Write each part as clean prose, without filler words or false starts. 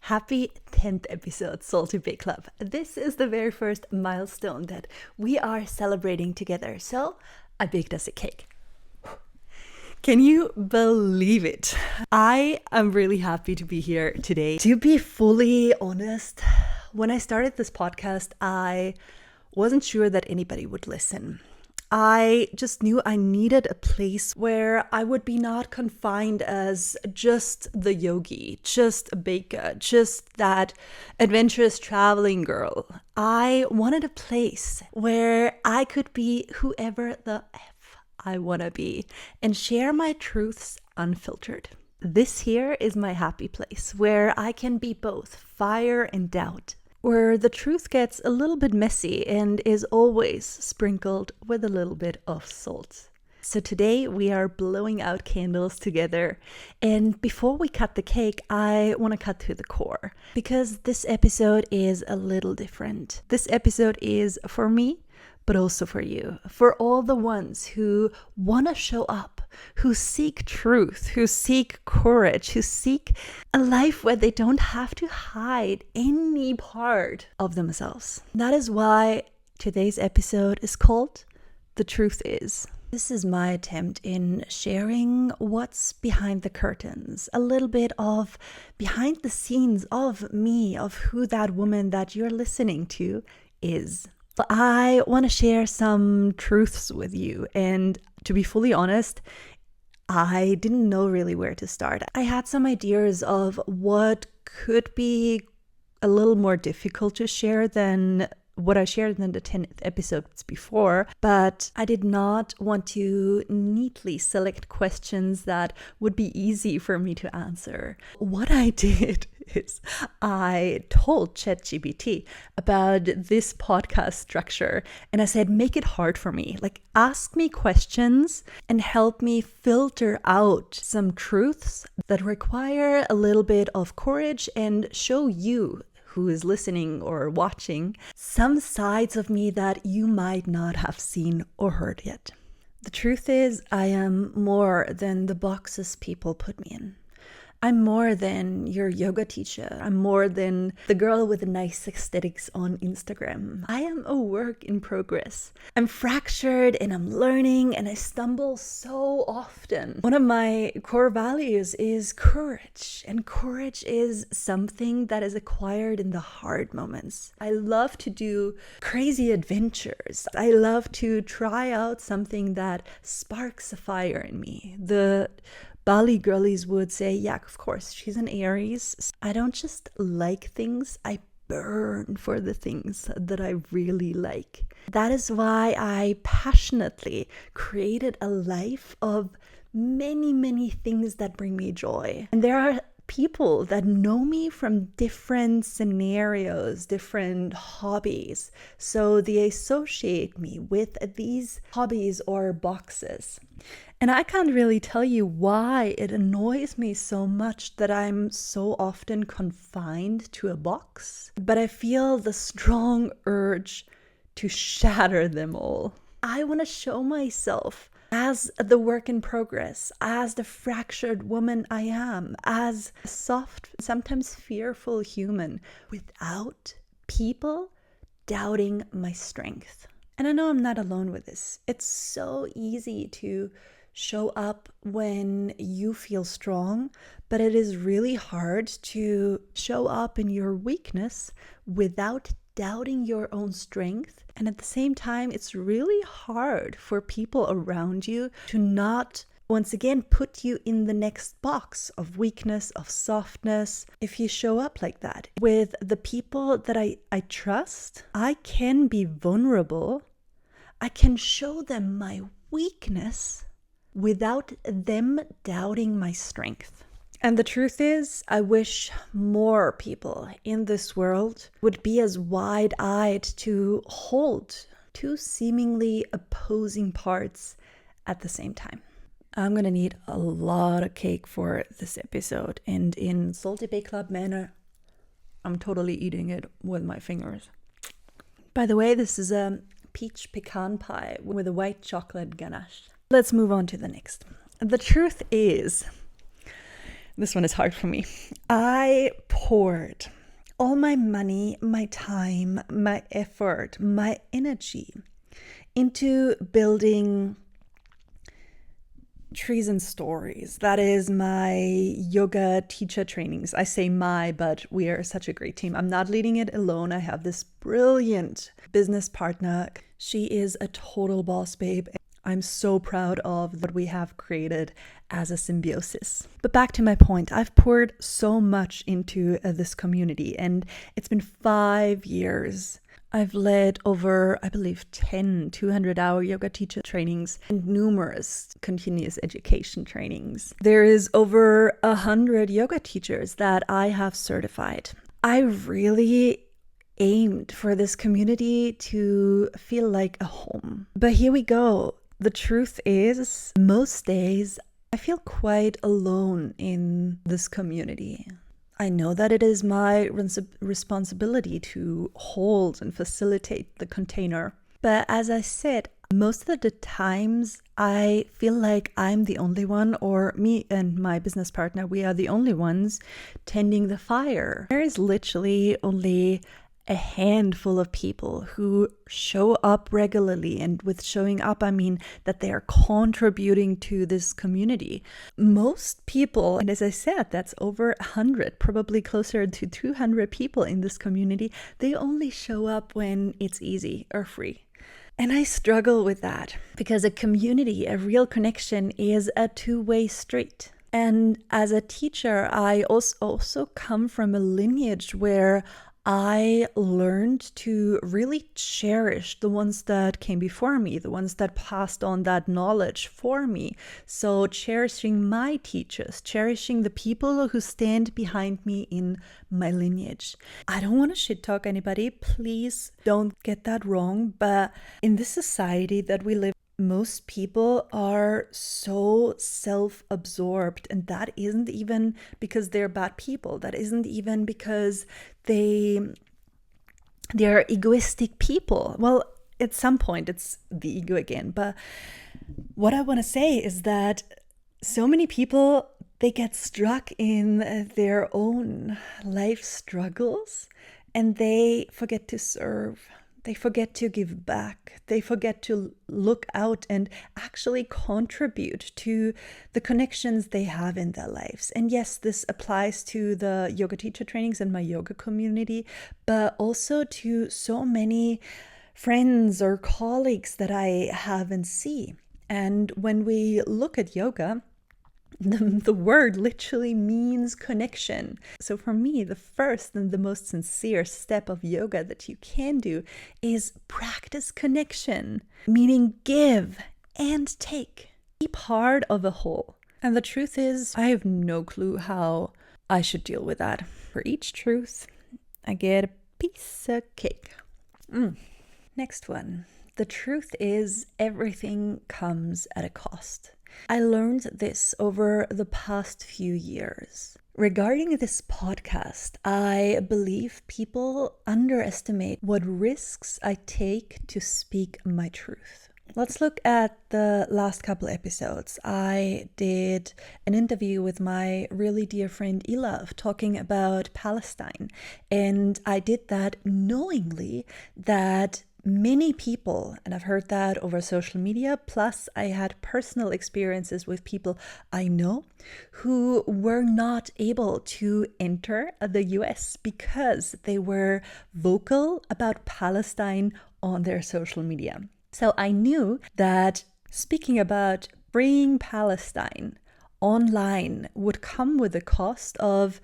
Happy 10th episode, Salty Big Club. This is the very first milestone that we are celebrating together. So I baked us a cake. Can you believe it? I am really happy to be here today. To be fully honest, when I started this podcast, I wasn't sure that anybody would listen. I just knew I needed a place where I would be not confined as just the yogi, just a baker, just that adventurous traveling girl. I wanted a place where I could be whoever the F I want to be and share my truths unfiltered. This here is my happy place where I can be both fire and doubt, where the truth gets a little bit messy and is always sprinkled with a little bit of salt. So today we are blowing out candles together, and before we cut the cake, I want to cut to the core, because this episode is a little different. This episode is for me, but also for you, for all the ones who want to show up, who seek truth, who seek courage, who seek a life where they don't have to hide any part of themselves. That is why today's episode is called The Truth Is. This is my attempt in sharing what's behind the curtains, a little bit of behind the scenes of me, of who that woman that you're listening to is. I want to share some truths with you, and to be fully honest, I didn't know really where to start. I had some ideas of what could be a little more difficult to share than what I shared in the 10th episodes before, but I did not want to neatly select questions that would be easy for me to answer. What I did is I told ChatGPT about this podcast structure, and I said, make it hard for me. Like, ask me questions and help me filter out some truths that require a little bit of courage and show you who is listening or watching some sides of me that you might not have seen or heard yet. The truth is, I am more than the boxes people put me in. I'm more than your yoga teacher. I'm more than the girl with the nice aesthetics on Instagram. I am a work in progress. I'm fractured and I'm learning and I stumble so often. One of my core values is courage, and courage is something that is acquired in the hard moments. I love to do crazy adventures. I love to try out something that sparks a fire in me. The Bali girlies would say, yeah, of course, she's an Aries. I don't just like things, I burn for the things that I really like. That is why I passionately created a life of many, many things that bring me joy. And there are people that know me from different scenarios, different hobbies. So they associate me with these hobbies or boxes. And I can't really tell you why it annoys me so much that I'm so often confined to a box, but I feel the strong urge to shatter them all. I want to show myself as the work in progress, as the fractured woman I am, as a soft, sometimes fearful human, without people doubting my strength. And I know I'm not alone with this. It's so easy to show up when you feel strong, but it is really hard to show up in your weakness without doubting your own strength. And at the same time, it's really hard for people around you to not, once again, put you in the next box of weakness, of softness. If you show up like that with the people that I trust, I can be vulnerable. I can show them my weakness without them doubting my strength. And the truth is, I wish more people in this world would be as wide-eyed to hold two seemingly opposing parts at the same time. I'm gonna need a lot of cake for this episode, and in Salty Bake Club manner, I'm totally eating it with my fingers. By the way, this is a peach pecan pie with a white chocolate ganache. Let's move on to the next. The truth is, This one is hard for me. I poured all my money, my time, my effort, my energy into building Trees and Stories. That is my yoga teacher trainings. I say my, but we are such a great team. I'm not leading it alone. I have this brilliant business partner. She is a total boss babe. I'm so proud of what we have created as a symbiosis. But back to my point, I've poured so much into this community, and it's been 5 years. I've led over, I believe, 10 200-hour yoga teacher trainings and numerous continuous education trainings. There is over 100 yoga teachers that I have certified. I really aimed for this community to feel like a home. But here we go. The truth is, most days I feel quite alone in this community. I know that it is my responsibility to hold and facilitate the container. But as I said, most of the times I feel like I'm the only one, or me and my business partner, we are the only ones tending the fire. There is literally only a handful of people who show up regularly, and with showing up I mean that they are contributing to this community. Most people, and as I said, that's over 100, probably closer to 200 people in this community, they only show up when it's easy or free. And I struggle with that because a community, a real connection, is a two-way street. And as a teacher, I also come from a lineage where I learned to really cherish the ones that came before me, the ones that passed on that knowledge for me. So cherishing my teachers, cherishing the people who stand behind me in my lineage. I don't want to shit talk anybody, please don't get that wrong, but in this society that we live, most people are so self-absorbed, and that isn't even because they're bad people. That isn't even because they're egoistic people. Well, at some point it's the ego again. But what I want to say is that so many people, they get stuck in their own life struggles and they forget to serve. They forget to give back. They forget to look out and actually contribute to the connections they have in their lives. And yes, this applies to the yoga teacher trainings and my yoga community, but also to so many friends or colleagues that I have and see. And when we look at yoga, the word literally means connection. So for me, the first and the most sincere step of yoga that you can do is practice connection, meaning give and take. Be part of a whole. And the truth is, I have no clue how I should deal with that. For each truth, I get a piece of cake. Next one. The truth is, everything comes at a cost. I learned this over the past few years. Regarding this podcast, I believe people underestimate what risks I take to speak my truth. Let's look at the last couple episodes. I did an interview with my really dear friend Elov talking about Palestine. And I did that knowingly that many people, and I've heard that over social media, plus I had personal experiences with people I know who were not able to enter the US because they were vocal about Palestine on their social media. So I knew that speaking about freeing Palestine online would come with the cost of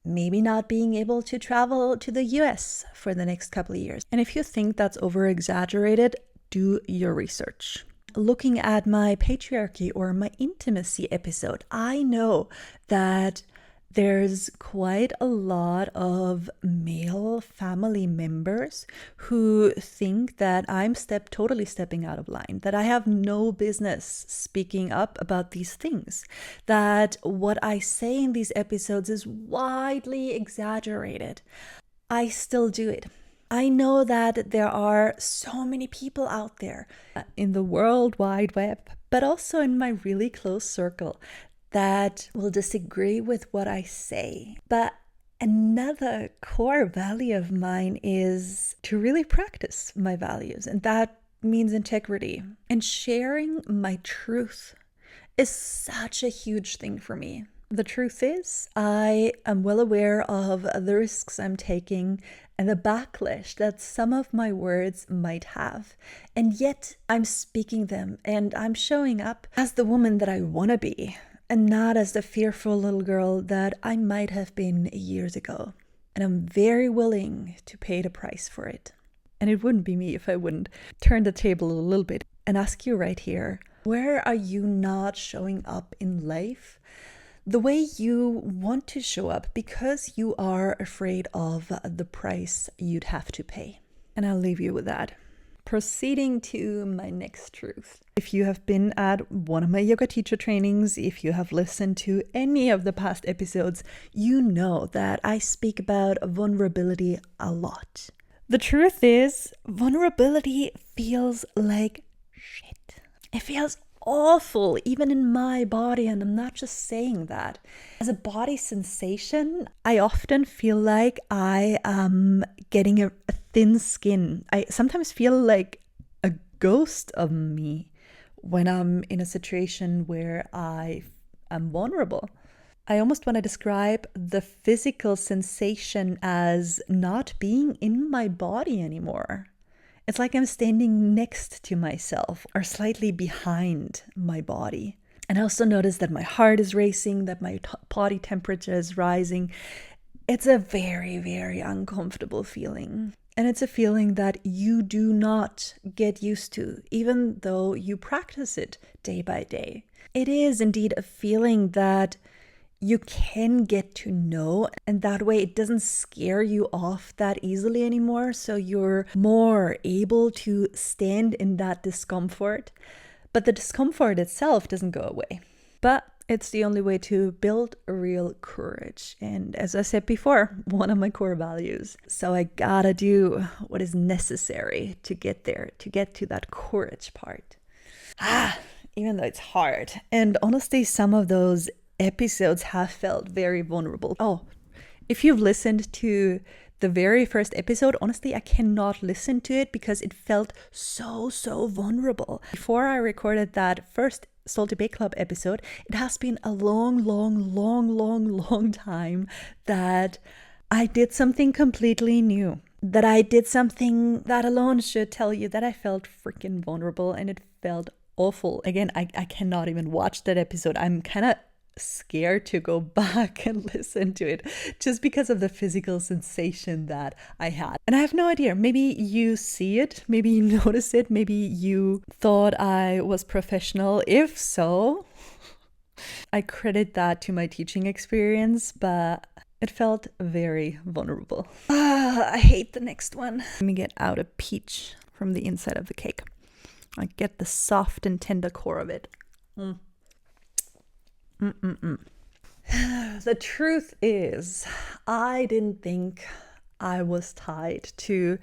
maybe not being able to travel to the US for the next couple of years. And if you think that's over-exaggerated, do your research. Looking at my patriarchy or my intimacy episode, I know that there's quite a lot of male family members who think that I'm totally stepping out of line, that I have no business speaking up about these things, that what I say in these episodes is widely exaggerated. I still do it. I know that there are so many people out there in the World Wide Web, but also in my really close circle, that will disagree with what I say. But another core value of mine is to really practice my values, and that means integrity. And sharing my truth is such a huge thing for me. The truth is, I am well aware of the risks I'm taking and the backlash that some of my words might have. And yet I'm speaking them and I'm showing up as the woman that I want to be and not as the fearful little girl that I might have been years ago. And I'm very willing to pay the price for it. And it wouldn't be me if I wouldn't turn the table a little bit and ask you right here, where are you not showing up in life the way you want to show up because you are afraid of the price you'd have to pay? And I'll leave you with that. Proceeding to my next truth. If you have been at one of my yoga teacher trainings, if you have listened to any of the past episodes, you know that I speak about vulnerability a lot. The truth is, vulnerability feels like shit. It feels awful, even in my body, and I'm not just saying that. As a body sensation, I often feel like I am getting a thin skin. I sometimes feel like a ghost of me when I'm in a situation where I am vulnerable. I almost want to describe the physical sensation as not being in my body anymore. It's like I'm standing next to myself or slightly behind my body. And I also notice that my heart is racing, that my body temperature is rising. It's a very, very uncomfortable feeling. And it's a feeling that you do not get used to, even though you practice it day by day. It is indeed a feeling that you can get to know, and that way it doesn't scare you off that easily anymore, so you're more able to stand in that discomfort. But the discomfort itself doesn't go away. But it's the only way to build a real courage. And as I said before, one of my core values. So I gotta do what is necessary to get there, to get to that courage part. Even though it's hard. And honestly, some of those episodes have felt very vulnerable. Oh, if you've listened to the very first episode, honestly, I cannot listen to it because it felt so vulnerable. Before I recorded that first Salty Bake Club episode, it has been a long time that I did something completely new. That I did something that alone should tell you that I felt freaking vulnerable, and it felt awful. Again, I cannot even watch that episode. I'm kind of scared to go back and listen to it just because of the physical sensation that I had. And I have no idea, maybe you see it, maybe you notice it, maybe you thought I was professional. If so, I credit that to my teaching experience, but it felt very vulnerable. I hate the next one. Let me get out a peach from the inside of the cake. I get the soft and tender core of it. The truth is, I didn't think I was tied to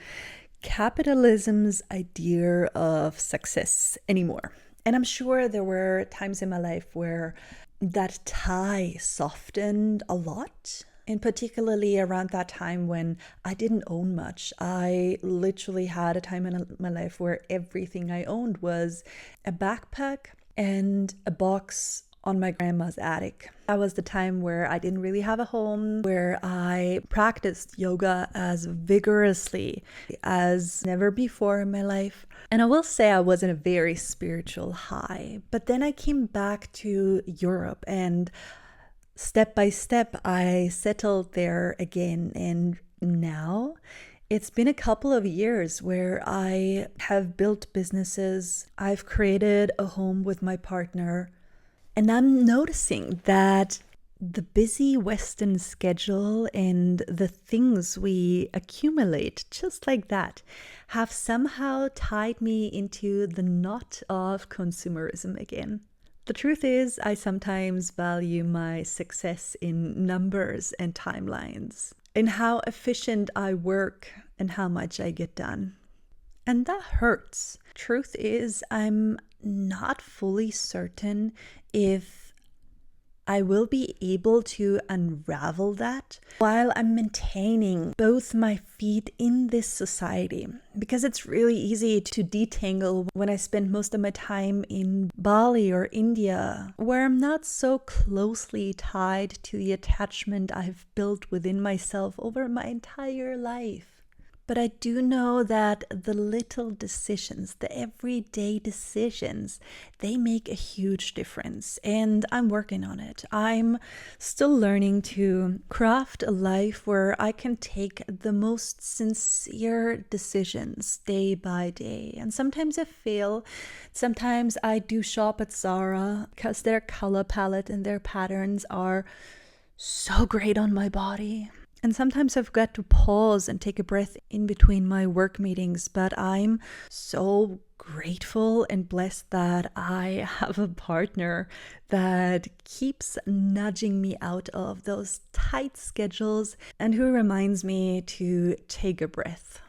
capitalism's idea of success anymore. And I'm sure there were times in my life where that tie softened a lot. And particularly around that time when I didn't own much. I literally had a time in my life where everything I owned was a backpack and a box on my grandma's attic. That was the time where I didn't really have a home, where I practiced yoga as vigorously as never before in my life. And I will say I was in a very spiritual high. But then I came back to Europe, and step by step I settled there again. And now it's been a couple of years where I have built businesses. I've created a home with my partner. And I'm noticing that the busy Western schedule and the things we accumulate just like that have somehow tied me into the knot of consumerism again. The truth is, I sometimes value my success in numbers and timelines, in how efficient I work and how much I get done. And that hurts. Truth is, I'm not fully certain if I will be able to unravel that while I'm maintaining both my feet in this society. Because it's really easy to detangle when I spend most of my time in Bali or India, where I'm not so closely tied to the attachment I've built within myself over my entire life. But I do know that the little decisions, the everyday decisions, they make a huge difference. And I'm working on it. I'm still learning to craft a life where I can take the most sincere decisions day by day. And sometimes I fail. Sometimes I do shop at Zara because their color palette and their patterns are so great on my body. And sometimes I've got to pause and take a breath in between my work meetings, but I'm so grateful and blessed that I have a partner that keeps nudging me out of those tight schedules and who reminds me to take a breath.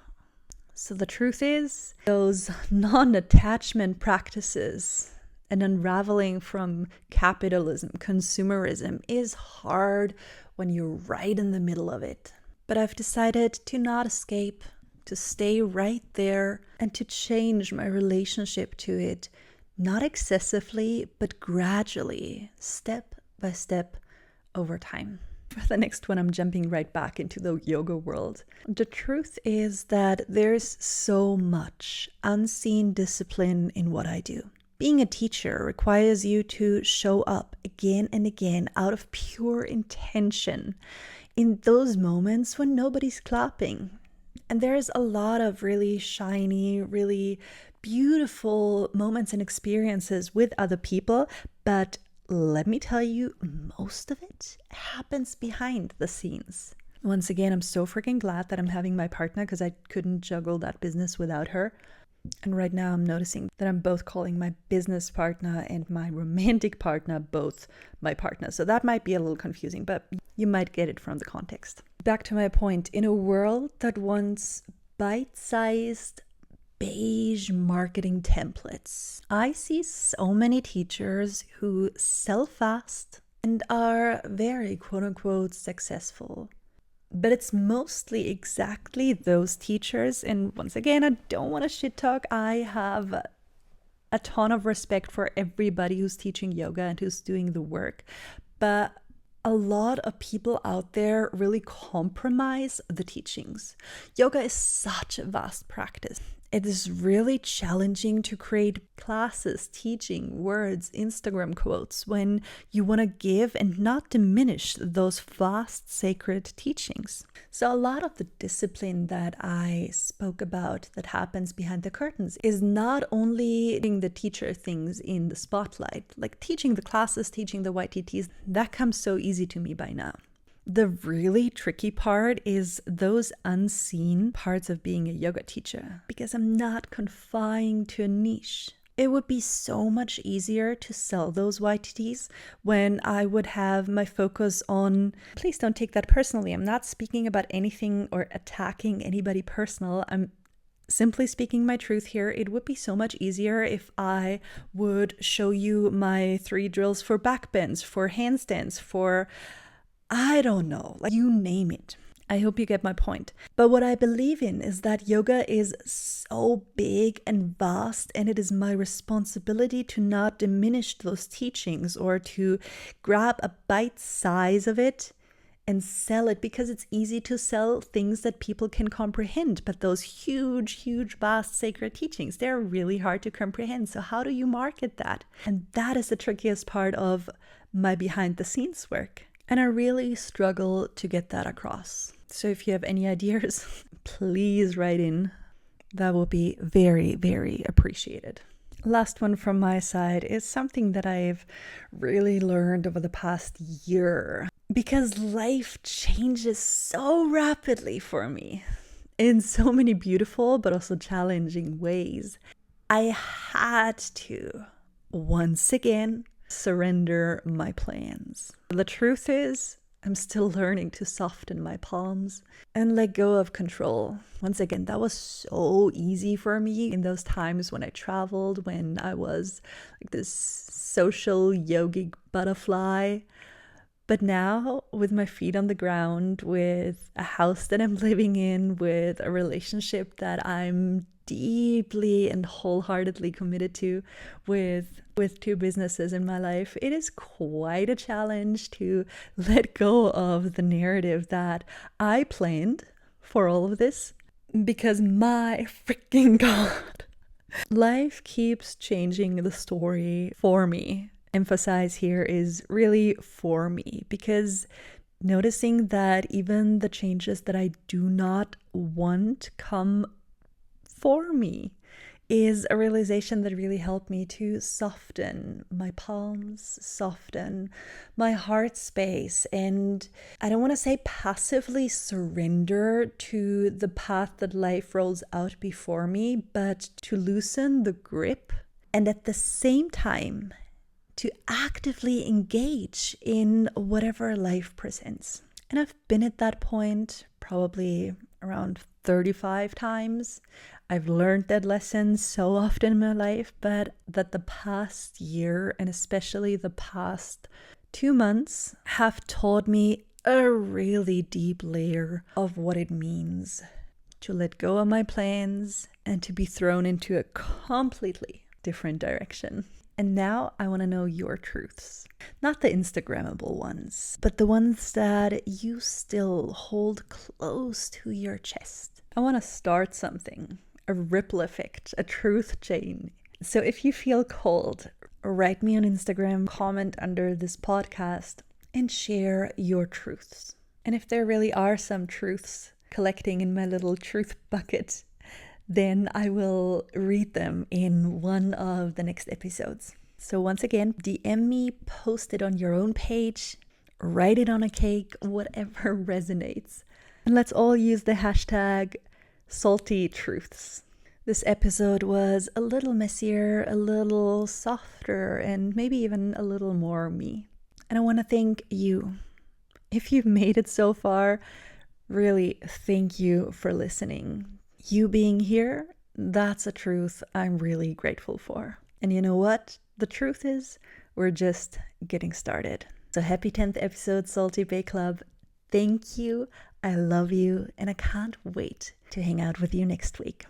So the truth is, those non-attachment practices and unraveling from capitalism, consumerism is hard when you're right in the middle of it. But I've decided to not escape, to stay right there, and to change my relationship to it, not excessively, but gradually, step by step over time. For the next one, I'm jumping right back into the yoga world. The truth is that there's so much unseen discipline in what I do. Being a teacher requires you to show up again and again out of pure intention in those moments when nobody's clapping. And there's a lot of really shiny, really beautiful moments and experiences with other people, but let me tell you, most of it happens behind the scenes. Once again, I'm so freaking glad that I'm having my partner because I couldn't juggle that business without her. And right now I'm noticing that I'm both calling my business partner and my romantic partner both my partner. So that might be a little confusing, but you might get it from the context. Back to my point, in a world that wants bite-sized beige marketing templates, I see so many teachers who sell fast and are very quote-unquote successful. But it's mostly exactly those teachers. And once again, I don't want to shit talk. I have a ton of respect for everybody who's teaching yoga and who's doing the work. But a lot of people out there really compromise the teachings. Yoga is such a vast practice. It is really challenging to create classes, teaching, words, Instagram quotes when you want to give and not diminish those vast sacred teachings. So a lot of the discipline that I spoke about that happens behind the curtains is not only doing the teacher things in the spotlight, like teaching the classes, teaching the YTTs, that comes so easy to me by now. The really tricky part is those unseen parts of being a yoga teacher, because I'm not confined to a niche. It would be so much easier to sell those YTTs when I would have my focus on, please don't take that personally. I'm not speaking about anything or attacking anybody personal. I'm simply speaking my truth here. It would be so much easier if I would show you my 3 drills for back bends, for handstands, for I don't know, like you name it. I hope you get my point. But what I believe in is that yoga is so big and vast, and it is my responsibility to not diminish those teachings or to grab a bite size of it and sell it, because it's easy to sell things that people can comprehend. But those huge, vast sacred teachings, they're really hard to comprehend. So how do you market that? And that is the trickiest part of my behind the scenes work. And I really struggle to get that across. So if you have any ideas, please write in. That will be very, very appreciated. Last one from my side is something that I've really learned over the past year, because life changes so rapidly for me in so many beautiful but also challenging ways. I had to, once again, surrender my plans. The truth is, I'm still learning to soften my palms and let go of control. Once again, that was so easy for me in those times when I traveled, when I was like this social yogic butterfly. But now, with my feet on the ground, with a house that I'm living in, with a relationship that I'm deeply and wholeheartedly committed to, with two businesses in my life, it is quite a challenge to let go of the narrative that I planned for all of this. Because my freaking God, life keeps changing the story for me. Emphasize here is really for me, because noticing that even the changes that I do not want come for me is a realization that really helped me to soften my palms, soften my heart space, and I don't want to say passively surrender to the path that life rolls out before me, but to loosen the grip and at the same time to actively engage in whatever life presents. And I've been at that point probably around 35 times. I've learned that lesson so often in my life, but that the past year and especially the past 2 months have taught me a really deep layer of what it means to let go of my plans and to be thrown into a completely different direction. And now I want to know your truths. Not the Instagrammable ones, but the ones that you still hold close to your chest. I want to start something, a ripple effect, a truth chain. So if you feel called, write me on Instagram, comment under this podcast, and share your truths. And if there really are some truths collecting in my little truth bucket, then I will read them in one of the next episodes. So once again, DM me, post it on your own page, write it on a cake, whatever resonates. And let's all use the hashtag salty truths. This episode was a little messier, a little softer, and maybe even a little more me. And I want to thank you. If you've made it so far, really thank you for listening. You being here, that's a truth I'm really grateful for. And you know what? The truth is, we're just getting started. So happy 10th episode, Salty Bay Club. Thank you. I love you. And I can't wait to hang out with you next week.